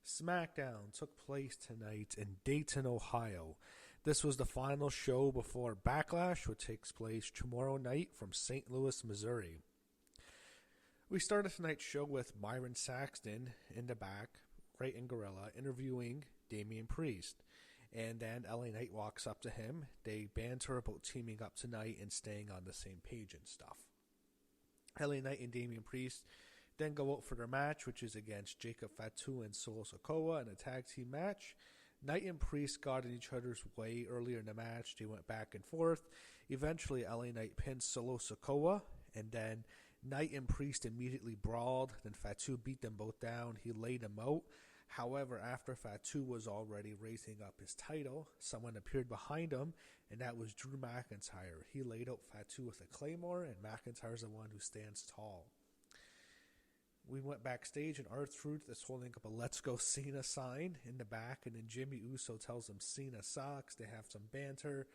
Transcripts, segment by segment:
SmackDown took place tonight in Dayton, Ohio. This was the final show before Backlash, which takes place tomorrow night from St. Louis, Missouri. We started tonight's show with Byron Saxton in the back, right in Gorilla, interviewing Damian Priest. And then LA Knight walks up to him. They banter about teaming up tonight and staying on the same page and stuff. LA Knight and Damian Priest then go out for their match, which is against Jacob Fatu and Solo Sikoa in a tag team match. Knight and Priest got in each other's way earlier in the match. They went back and forth. Eventually, LA Knight pinned Solo Sikoa, and then Knight and Priest immediately brawled. Then Fatu beat them both down. He laid them out. However, after Fatu was already raising up his title, someone appeared behind him, and that was Drew McIntyre. He laid out Fatu with a Claymore, and McIntyre's the one who stands tall. We went backstage, and R-Truth is holding up a Let's Go Cena sign in the back, and then Jimmy Uso tells him Cena sucks. They have some banter.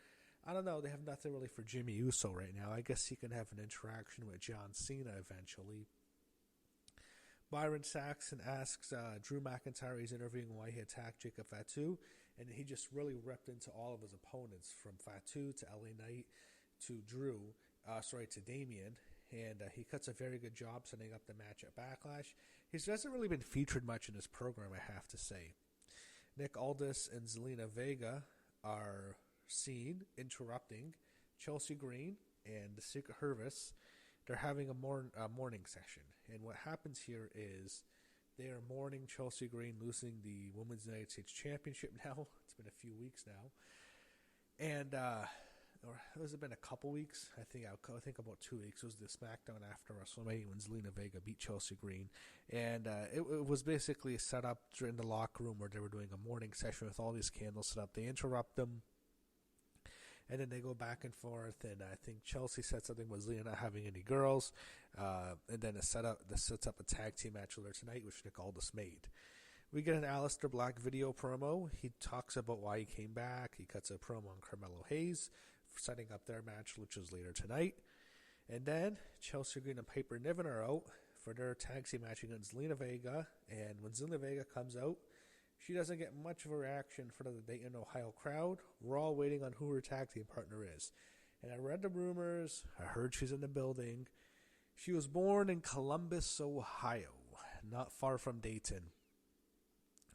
I don't know. They have nothing really for Jimmy Uso right now. I guess he can have an interaction with John Cena eventually. Byron Saxton asks Drew McIntyre, he's interviewing why he attacked Jacob Fatu, and he just really ripped into all of his opponents, from Fatu to LA Knight to to Damian, and he cuts a very good job setting up the match at Backlash. He hasn't really been featured much in this program, I have to say. Nick Aldis and Zelina Vega are seen interrupting Chelsea Green and the Secret Service. They're having a morning session, and what happens here is they are mourning Chelsea Green losing the Women's United States Championship now. It's been a few weeks now, and or has it been a couple weeks? I think about 2 weeks. It was the SmackDown after WrestleMania when Zelina Vega beat Chelsea Green, and it was basically set up in the locker room where they were doing a morning session with all these candles set up. They interrupt them, and then they go back and forth, and I think Chelsea said something with Zelina not having any girls, and then it sets up a tag team match with her tonight, which Nick Aldis made. We get an Aleister Black video promo. He talks about why he came back. He cuts a promo on Carmelo Hayes, setting up their match, which is later tonight. And then Chelsea Green and Piper Niven are out for their tag team match against Zelina Vega, and when Zelina Vega comes out, she doesn't get much of a reaction for the Dayton, Ohio crowd. We're all waiting on who her tag team partner is. And I read the rumors. I heard she's in the building. She was born in Columbus, Ohio, not far from Dayton.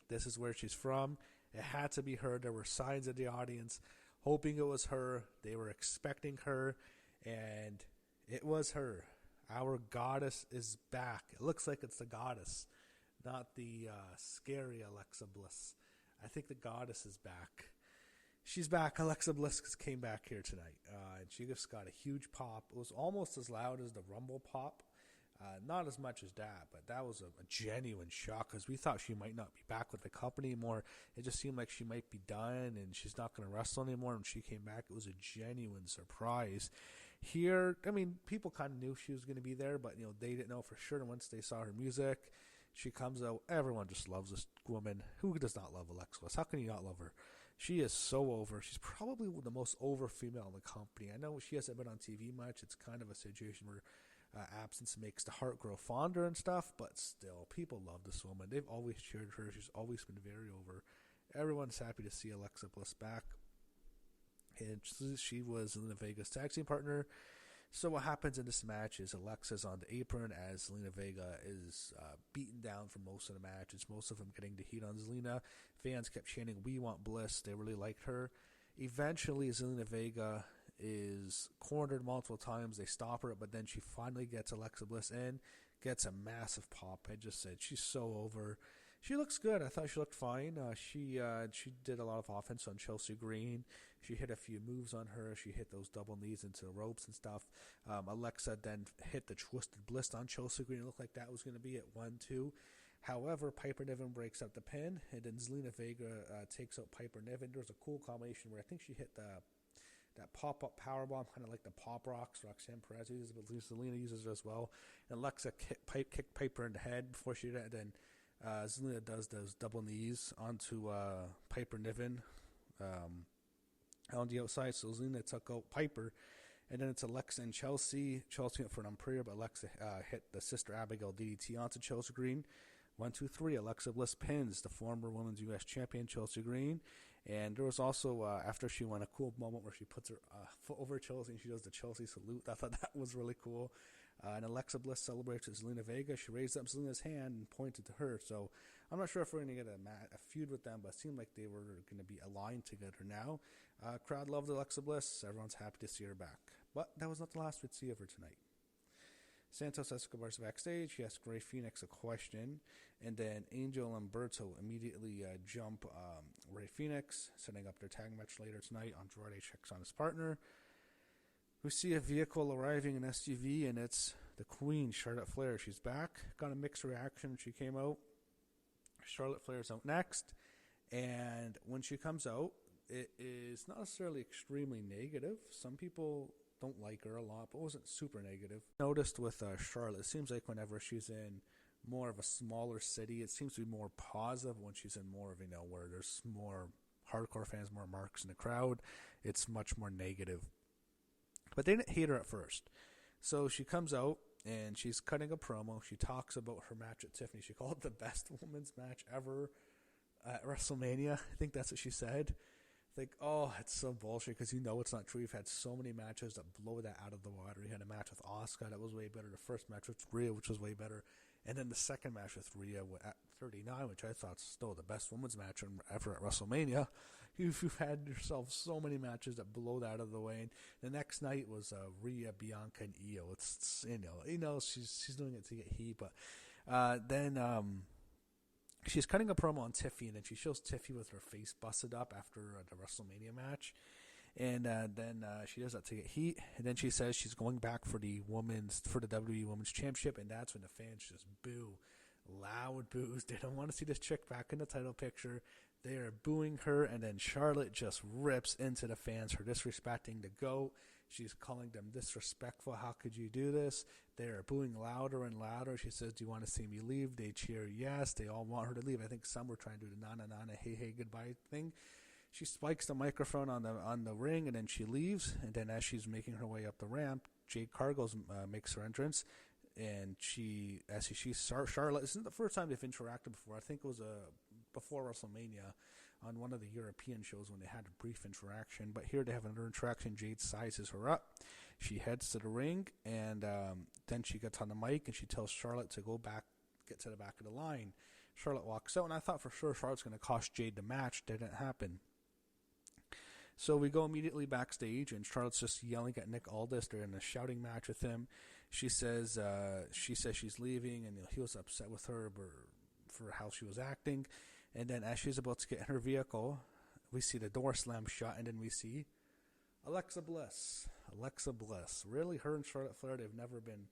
This is where she's from. It had to be her. There were signs of the audience hoping it was her. They were expecting her, and it was her. Our goddess is back. It looks like it's the goddess, not the scary Alexa Bliss. I think the goddess is back. She's back. Alexa Bliss came back here tonight, and she just got a huge pop. It was almost as loud as the Rumble pop. Not as much as that, but that was a genuine shock, because we thought she might not be back with the company anymore. It just seemed like she might be done and she's not going to wrestle anymore. When she came back, it was a genuine surprise. Here, I mean, people kind of knew she was going to be there, but they didn't know for sure. And once they saw her music, she comes out. Everyone just loves this woman. Who does not love Alexa Bliss? How can you not love her? She is so over. She's probably the most over female in the company. I know she hasn't been on TV much. It's kind of a situation where absence makes the heart grow fonder and stuff, but still, people love this woman. They've always cheered her. She's always been very over. Everyone's happy to see Alexa Bliss back, and she was Zelina Vega's tag team partner. So what happens in this match is Alexa's on the apron as Zelina Vega is beaten down for most of the match. It's most of them getting the heat on Zelina. Fans kept chanting, "We want Bliss." They really liked her. Eventually, Zelina Vega is cornered multiple times. They stop her, but then she finally gets Alexa Bliss in, gets a massive pop. I just said she's so over. She looks good. I thought she looked fine. She did a lot of offense on Chelsea Green. She hit a few moves on her. She hit those double knees into the ropes and stuff. Alexa then hit the Twisted Bliss on Chelsea Green. It looked like that was going to be at 1-2. However, Piper Niven breaks up the pin, and then Zelina Vega takes out Piper Niven. There was a cool combination where I think she hit that pop-up powerbomb, kind of like the pop rocks Roxanne Perez uses, but Zelina uses it as well. And Alexa kicked Piper in the head before she did it. Then Zelina does those double knees onto Piper Niven on the outside. So Zelina took out Piper, and then it's Alexa and Chelsea. Chelsea went for an Umbrier, but Alexa hit the Sister Abigail DDT onto Chelsea Green. 1, 2, 3. Alexa Bliss pins the former Women's U.S. Champion Chelsea Green. And there was also, after she won, a cool moment where she puts her foot over Chelsea and she does the Chelsea salute. I thought that was really cool. And Alexa Bliss celebrates with Zelina Vega. She raised up Zelina's hand and pointed to her. So I'm not sure if we're going to get a feud with them, but it seemed like they were going to be aligned together now. Crowd loved Alexa Bliss. Everyone's happy to see her back. But that was not the last we'd see of her tonight. Santos Escobar's backstage. He asks Rey Fenix a question. And then Angel and Berto immediately jump Rey Fenix, setting up their tag match later tonight. Andrade checks on his partner. We see a vehicle arriving, an SUV, and it's the Queen, Charlotte Flair. She's back. Got a mixed reaction when she came out. Charlotte Flair's out next. And when she comes out, it is not necessarily extremely negative. Some people don't like her a lot, but it wasn't super negative. Noticed with Charlotte, it seems like whenever she's in more of a smaller city, it seems to be more positive. When she's in more of, where there's more hardcore fans, more marks in the crowd, it's much more negative. But they didn't hate her at first. So she comes out and she's cutting a promo. She talks about her match at Tiffany. She called it the best women's match ever at WrestleMania. I think that's what she said. Like, oh, it's so bullshit because it's not true. You've had so many matches that blow that out of the water. You had a match with Asuka that was way better. The first match with Rhea, which was way better. And then the second match with Rhea at 39, which I thought still the best women's match ever at WrestleMania. You've had yourself so many matches that blow that out of the way. And the next night was Rhea, Bianca, and Io. It's she's doing it to get heat, but then she's cutting a promo on Tiffy, and then she shows Tiffy with her face busted up after the WrestleMania match. And then she does that to get heat. And then she says she's going back for the WWE Women's Championship, and that's when the fans just boo. Loud boos. They don't want to see this chick back in the title picture. They are booing her, and then Charlotte just rips into the fans for disrespecting the GOAT. She's calling them disrespectful. How could you do this? They are booing louder and louder. She says, do you want to see me leave? They cheer yes. They all want her to leave. I think some were trying to do the na-na-na, hey, goodbye thing. She spikes the microphone on the ring, and then she leaves. And then as she's making her way up the ramp, Jade Cargill makes her entrance. And Charlotte, this isn't the first time they've interacted before. I think it was before WrestleMania on one of the European shows when they had a brief interaction. But here they have another interaction. Jade sizes her up. She heads to the ring, and then she gets on the mic, and she tells Charlotte to get to the back of the line. Charlotte walks out, and I thought for sure Charlotte's going to cost Jade the match. Didn't happen. So we go immediately backstage, and Charlotte's just yelling at Nick Aldis. They're in a shouting match with him. She says she's leaving, and he was upset with her for how she was acting. And then as she's about to get in her vehicle, we see the door slam shut, and then we see Alexa Bliss. Alexa Bliss. Really, her and Charlotte Flair, they've never been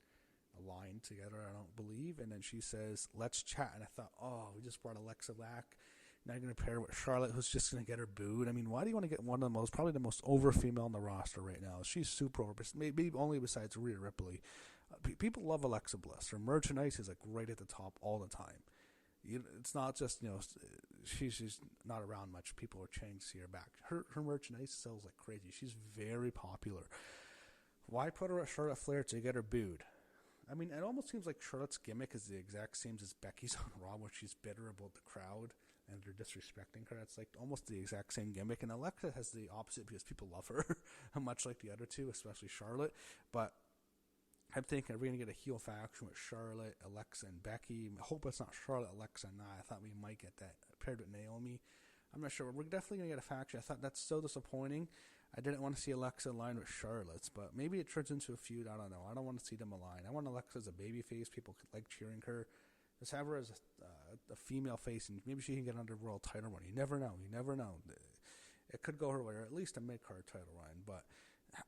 aligned together, I don't believe. And then she says, let's chat. And I thought, oh, we just brought Alexa back. Now you're going to pair with Charlotte, who's just going to get her booed. I mean, why do you want to get probably the most over female on the roster right now? She's super over, maybe only besides Rhea Ripley. People love Alexa Bliss. Her merchandise is like right at the top all the time. It's not just, she's not around much. People are trying to see her back. Her merchandise sells like crazy. She's very popular. Why put her at Charlotte Flair to get her booed? I mean, it almost seems like Charlotte's gimmick is the exact same as Becky's on Raw, where she's bitter about the crowd and they're disrespecting her. It's like almost the exact same gimmick. And Alexa has the opposite because people love her, much like the other two, especially Charlotte. But I'm thinking, are we going to get a heel faction with Charlotte, Alexa, and Becky? I hope it's not Charlotte, Alexa, and Nia. I thought we might get that paired with Naomi. I'm not sure. We're definitely going to get a faction. I thought that's so disappointing. I didn't want to see Alexa aligned with Charlotte's, but maybe it turns into a feud. I don't know. I don't want to see them aligned. I want Alexa as a babyface. People could like cheering her. Just have her as a female face, and maybe she can get under world title run. You never know. It could go her way, or at least a mid-card title run, but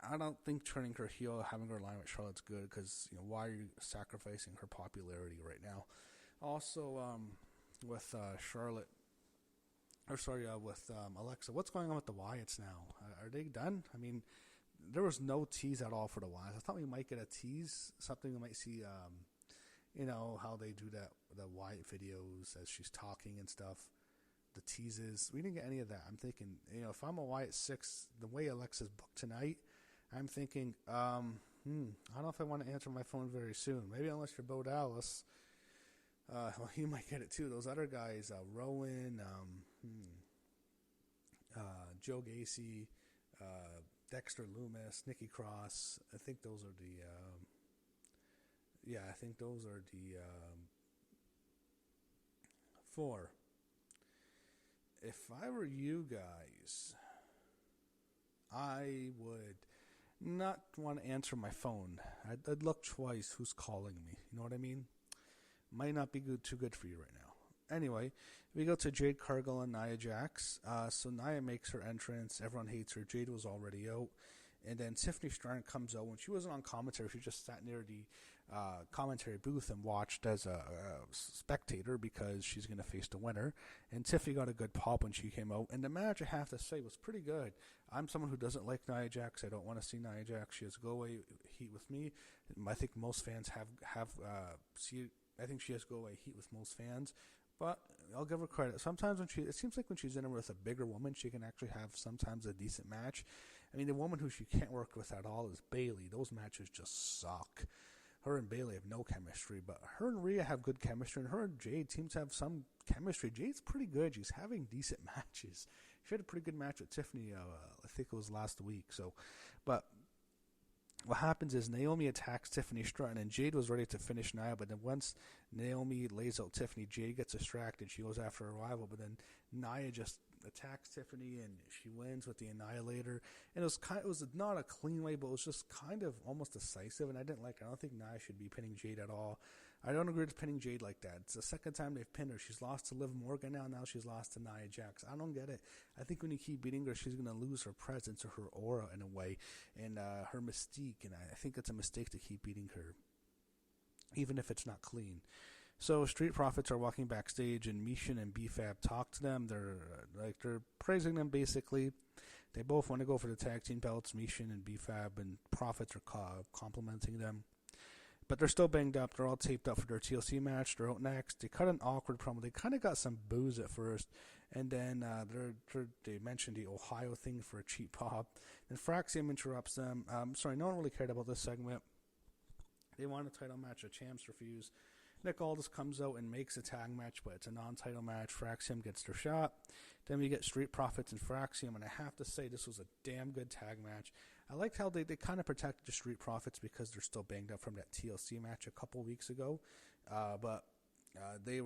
I don't think turning her heel, having her align with Charlotte's good, because why are you sacrificing her popularity right now? Also, with Alexa, what's going on with the Wyatts now? Are they done? I mean, there was no tease at all for the Wyatts. I thought we might get a tease, something we might see, how they do the Wyatt videos as she's talking and stuff, the teases. We didn't get any of that. I'm thinking, if I'm a Wyatt 6, the way Alexa's booked tonight, I'm thinking, I don't know if I want to answer my phone very soon. Maybe unless you're Bo Dallas. Well, you might get it too. Those other guys, Rowan, Joe Gacy, Dexter Loomis, Nikki Cross. I think those are the. I think those are the four. If I were you guys, I would not want to answer my phone. I'd look twice who's calling me. You know what I mean? Might not be too good for you right now. Anyway, we go to Jade Cargill and Nia Jax. So Nia makes her entrance. Everyone hates her. Jade was already out. And then Tiffany Stratton comes out. When she wasn't on commentary, she just sat near the commentary booth and watched as a spectator because she's going to face the winner. And Tiffany got a good pop when she came out. And the match, I have to say, was pretty good. I'm someone who doesn't like Nia Jax. I don't want to see Nia Jax. She has go-away heat with me. I think most fans I think she has go-away heat with most fans. But I'll give her credit. Sometimes it seems like when she's in with a bigger woman, she can actually have sometimes a decent match. I mean, the woman who she can't work with at all is Bayley. Those matches just suck. Her and Bayley have no chemistry, but her and Rhea have good chemistry, and her and Jade seem to have some chemistry. Jade's pretty good. She's having decent matches. She had a pretty good match with Tiffany, I think it was last week. But what happens is Naomi attacks Tiffany Stratton, and Jade was ready to finish Nia, but then once Naomi lays out Tiffany, Jade gets distracted. She goes after her rival, but then Nia just attacks Tiffany, and she wins with the Annihilator. And it was not a clean way, but it was just kind of almost decisive, and I didn't like it. I don't think Nia should be pinning Jade at all. I don't agree with pinning Jade like that. It's the second time they've pinned her. She's lost to Liv Morgan now she's lost to Nia Jax. I don't get it. I think when you keep beating her, she's going to lose her presence or her aura in a way, and her mystique, and I think it's a mistake to keep beating her, even if it's not clean. So Street Profits are walking backstage, and Mishin and BFAB talk to them. They're praising them basically. They both want to go for the tag team belts. Mishin and BFAB and Profits are complimenting them, but they're still banged up. They're all taped up for their TLC match. They're out next. They cut an awkward promo. They kind of got some booze at first, and then they mentioned the Ohio thing for a cheap pop. Then Fraxium interrupts them. No one really cared about this segment. They want a title match. The champs refuse. Nick Aldis comes out and makes a tag match, but it's a non-title match. Fraxium gets their shot. Then we get Street Profits and Fraxium, and I have to say this was a damn good tag match. I liked how they kind of protected the Street Profits because they're still banged up from that TLC match a couple weeks ago. But they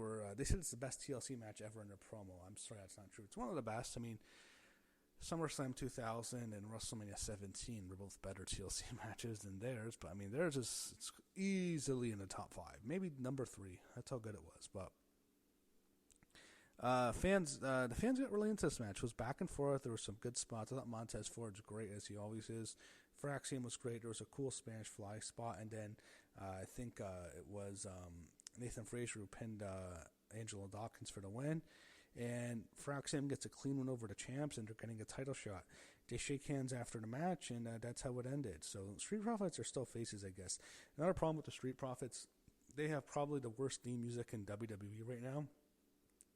said it's the best TLC match ever in their promo. I'm sorry, that's not true. It's one of the best. I mean, SummerSlam 2000 and WrestleMania 17 were both better TLC matches than theirs, but I mean theirs is it's easily in the top 5, maybe number 3. That's how good it was. But the fans got really into this match. It was back and forth. There were some good spots. I thought Montez Ford's great as he always is. Fraxium was great. There was a cool Spanish Fly spot, and then I think it was Nathan Frazier who pinned Angelo Dawkins for the win. And Fraxium gets a clean one over the champs, and they're getting a title shot. They shake hands after the match, and that's how it ended. So Street Profits are still faces, I guess. Another problem with the Street Profits, they have probably the worst theme music in WWE right now.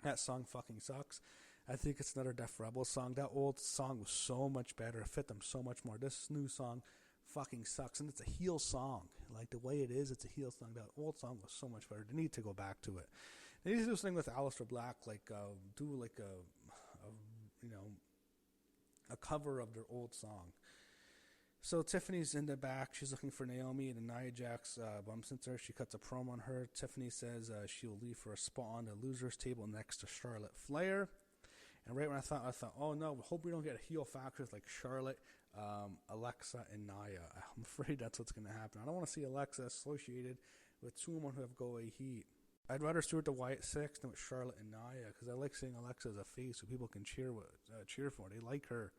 That song fucking sucks. I think it's another Def Rebel song. That old song was so much better. It fit them so much more. This new song fucking sucks, and it's a heel song. Like the way it is, it's a heel song. That old song was so much better. They need to go back to it. They need to do this thing with Aleister Black, do a cover of their old song. So Tiffany's in the back. She's looking for Naomi, and Nia Jax bumps into her. She cuts a promo on her. Tiffany says she will leave for a spot on the losers table next to Charlotte Flair. And right when I thought, oh no, hope we don't get heel factors like Charlotte, Alexa, and Nia. I'm afraid that's what's going to happen. I don't want to see Alexa associated with two women who have go-away heat. I'd rather see her with the Wyatt Six than with Charlotte and Nia, because I like seeing Alexa as a face who people can cheer for. They like her.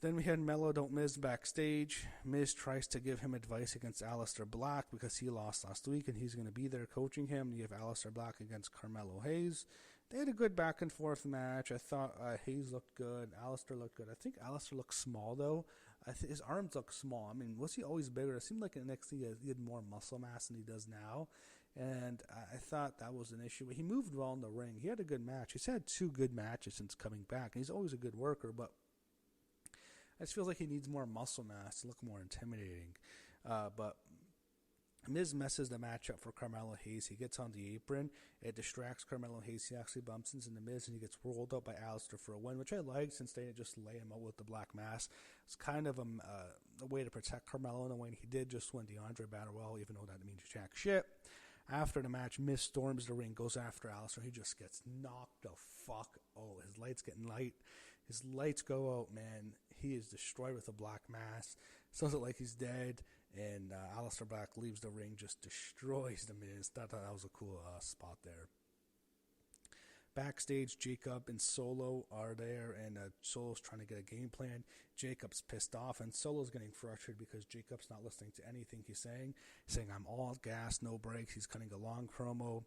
Then we had Mello Don't Miz backstage. Miz tries to give him advice against Aleister Black because he lost last week and he's going to be there coaching him. You have Aleister Black against Carmelo Hayes. They had a good back and forth match. I thought Hayes looked good. Aleister looked good. I think Aleister looked small though. His arms look small. I mean, was he always bigger? It seemed like in NXT he had more muscle mass than he does now. And I thought that was an issue. He moved well in the ring. He had a good match. He's had 2 good matches since coming back. And he's always a good worker, but it feels like he needs more muscle mass to look more intimidating. But Miz messes the match up for Carmelo Hayes. He gets on the apron. It distracts Carmelo Hayes. He actually bumps into the Miz, and he gets rolled up by Aleister for a win, which I liked since they didn't just lay him out with the black mass. It's kind of a way to protect Carmelo in a way, and he did just win the Andre Battle Royal, even though that means jack shit. After the match, Miz storms the ring, goes after Aleister. He just gets knocked the fuck out. His lights getting light. His lights go out, man. He is destroyed with a black mass. Sounds like he's dead. And Aleister Black leaves the ring, just destroys the Miz. Thought that was a cool spot there. Backstage, Jacob and Solo are there, and Solo's trying to get a game plan. Jacob's pissed off, and Solo's getting frustrated because Jacob's not listening to anything he's saying. He's saying, I'm all gas, no brakes. He's cutting a long promo.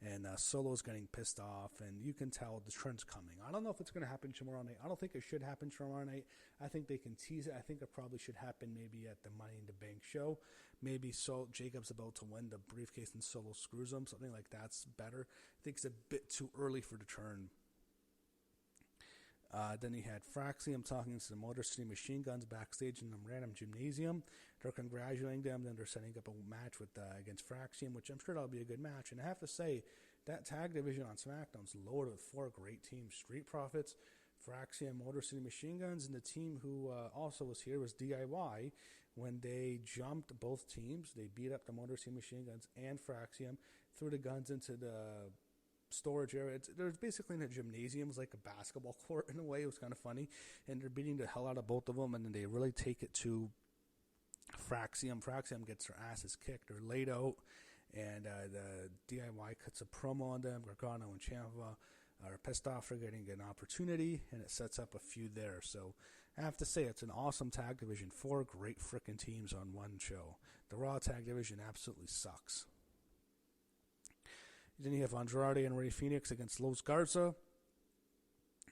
And Solo's getting pissed off, and you can tell the trend's coming. I don't know if it's going to happen tomorrow night. I don't think it should happen tomorrow night. I think they can tease it. I think it probably should happen maybe at the Money in the Bank show. Maybe Jacob's about to win the briefcase and Solo screws him. Something like that's better. I think it's a bit too early for the turn. Then he had Fraxium talking to the Motor City Machine Guns backstage in a random gymnasium. They're congratulating them. Then they're setting up a match with against Fraxium, which I'm sure that'll be a good match. And I have to say, that tag division on SmackDown's loaded with 4 great teams. Street Profits, Fraxium, Motor City Machine Guns, and the team who also was here was DIY. When they jumped both teams, they beat up the Motor City Machine Guns and Fraxium, threw the guns into the storage area. There's basically in a gymnasium. It was like a basketball court in a way. It was kind of funny. And they're beating the hell out of both of them, and then they really take it to Fraxium. Fraxium gets their asses kicked. They're laid out, and the DIY cuts a promo on them. Gargano and Ciampa are pissed off for getting an opportunity, and it sets up a feud there. So I have to say, it's an awesome tag division. 4 great freaking teams on one show. The Raw tag division absolutely sucks. Then you have Andrade and Rey Fenix against Los Garza.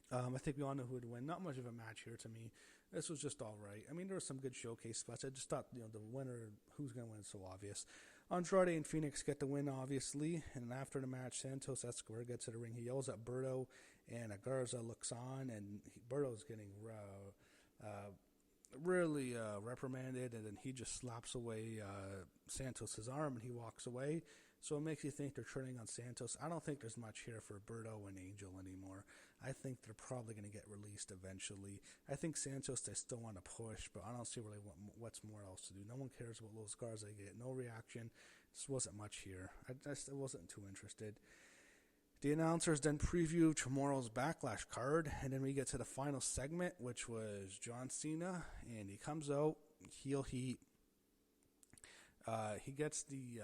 I think we all know who would win. Not much of a match here to me. This was just all right. I mean, there were some good showcase spots. I just thought, the winner, who's going to win, is so obvious. Andrade and Phoenix get the win, obviously. And after the match, Santos Escobar gets to the ring. He yells at Berto, and Garza looks on, and Berto's getting really reprimanded, and then he just slaps away Santos' arm, and he walks away. So it makes you think they're turning on Santos. I don't think there's much here for Berto and Angel anymore. I think they're probably going to get released eventually. I think Santos, they still want to push, but I don't see really what's more else to do. No one cares about Los Garza. They get no reaction. Just wasn't much here. I wasn't too interested. The announcers then preview tomorrow's Backlash card, and then we get to the final segment, which was John Cena, and he comes out, heel heat. He gets the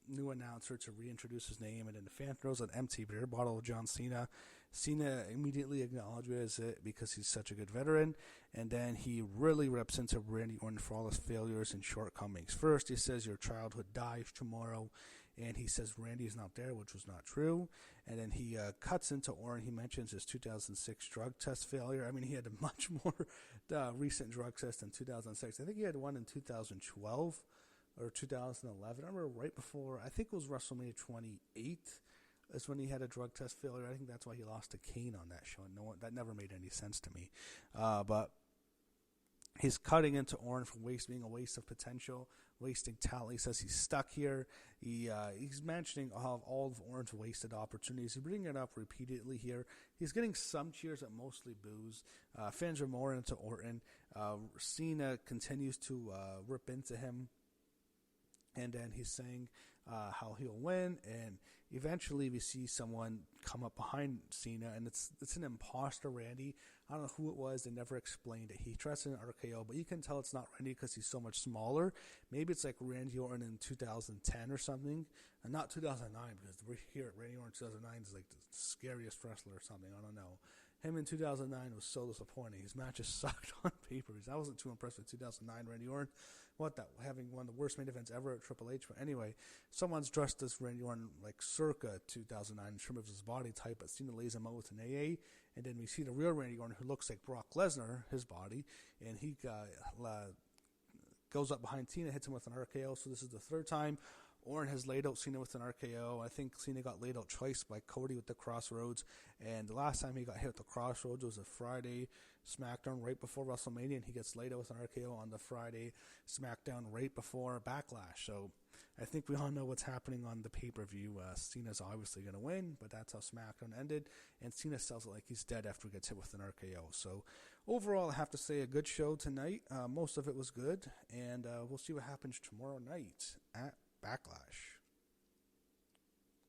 new announcer to reintroduce his name, and then the fan throws an empty beer bottle of John Cena. Cena immediately acknowledges it because he's such a good veteran, and then he really rips into Randy Orton for all his failures and shortcomings. First, he says your childhood dies tomorrow, and he says Randy's not there, which was not true. And then he cuts into Orton. He mentions his 2006 drug test failure. I mean, he had a much more recent drug test in 2006. I think he had one in 2012 or 2011. I remember right before, I think it was WrestleMania 28 is when he had a drug test failure. I think that's why he lost to Kane on that show. That never made any sense to me. But he's cutting into Orton for being a waste of potential, wasting talent. He says he's stuck here. He's mentioning all of Orton's wasted opportunities. He's bringing it up repeatedly here. He's getting some cheers, but mostly boos. Fans are more into Orton. Cena continues to rip into him. And then he's saying how he'll win, and eventually we see someone come up behind Cena, and it's an imposter Randy. I don't know who it was. They never explained it. He tries an RKO, but you can tell it's not Randy because he's so much smaller. Maybe it's like Randy Orton in 2010 or something, and not 2009, because we're here. Randy Orton 2009 is like the scariest wrestler or something. I don't know. Him in 2009 was so disappointing. His matches sucked on papers. I wasn't too impressed with 2009 Randy Orton. Having one of the worst main events ever at Triple H. But anyway, someone's dressed as Randy Orton like circa 2009 in terms of his body type, but Cena lays him out with an AA. And then we see the real Randy Orton who looks like Brock Lesnar, his body, and he goes up behind Cena, hits him with an RKO. So this is the third time Orton has laid out Cena with an RKO. I think Cena got laid out twice by Cody with the Crossroads. And the last time he got hit with the Crossroads was a Friday SmackDown right before WrestleMania. And he gets laid out with an RKO on the Friday SmackDown right before Backlash. So I think we all know what's happening on the pay-per-view. Cena's obviously going to win, but that's how SmackDown ended. And Cena sells it like he's dead after he gets hit with an RKO. So overall, I have to say a good show tonight. Most of it was good. And we'll see what happens tomorrow night at Backlash.